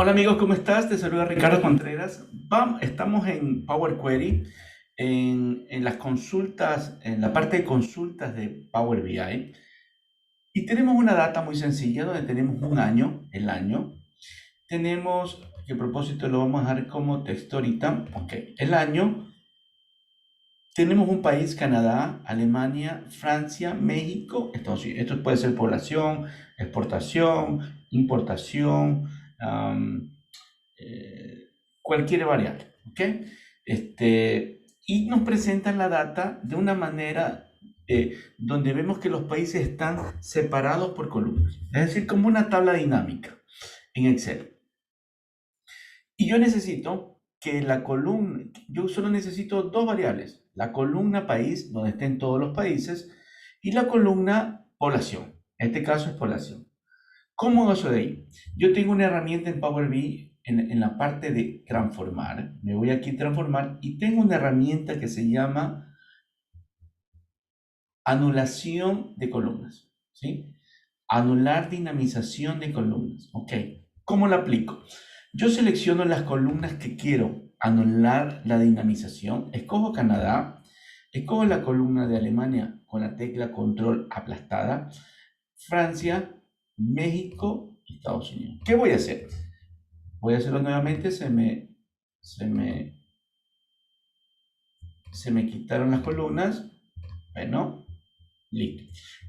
Hola amigos, ¿cómo estás? Te saluda Ricardo Contreras. Estamos en Power Query, en las consultas, en la parte de consultas de Power BI. Y tenemos una data muy sencilla donde tenemos un año, el año. Tenemos, que a propósito lo vamos a dejar como texto ahorita. Ok, el año. Tenemos un país, Canadá, Alemania, Francia, México, Estados Unidos. Esto puede ser población, exportación, importación, am, cualquier variable, ¿ok? Y nos presentan la data de una manera donde vemos que los países están separados por columnas, es decir, como una tabla dinámica en Excel. Y yo necesito que la columna, yo solo necesito dos variables, la columna país, donde estén todos los países, y la columna población. En este caso es población. ¿Cómo hago eso de ahí? Yo tengo una herramienta en Power BI en la parte de transformar. Me voy aquí a transformar y tengo una herramienta que se llama anulación de columnas. ¿Sí? Anular dinamización de columnas. Ok. ¿Cómo la aplico? Yo selecciono las columnas que quiero anular la dinamización. Escojo Canadá. Escojo la columna de Alemania con la tecla control aplastada. Francia, México, Estados Unidos. ¿Qué voy a hacer? Voy a hacerlo nuevamente. Se me, se me quitaron las columnas. Bueno, listo.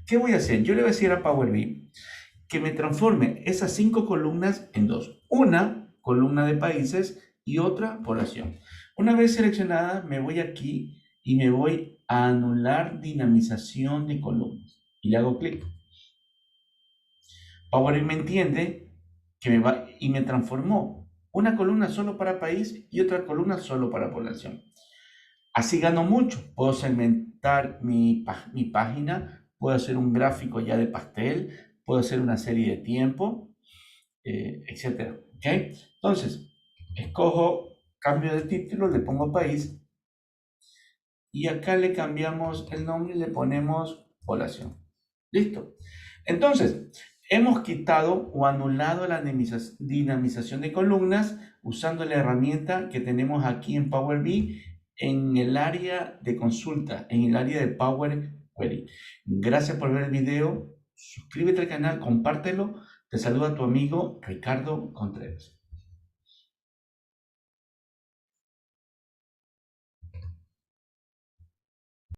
¿Qué voy a hacer? Yo le voy a decir a Power BI que me transforme esas cinco columnas en dos. Una columna de países y otra población. Una vez seleccionada, me voy aquí y me voy a anular dinamización de columnas. Y le hago clic. Power me entiende que me transformó una columna solo para país y otra columna solo para población. Así gano mucho. Puedo segmentar mi página, puedo hacer un gráfico ya de pastel, puedo hacer una serie de tiempo, etcétera. ¿Ok? Entonces, escojo, cambio de título, le pongo país y acá le cambiamos el nombre y le ponemos población. Listo. Entonces, hemos quitado o anulado la dinamización de columnas usando la herramienta que tenemos aquí en Power BI en el área de consulta, en el área de Power Query. Gracias por ver el video. Suscríbete al canal, compártelo. Te saluda tu amigo Ricardo Contreras.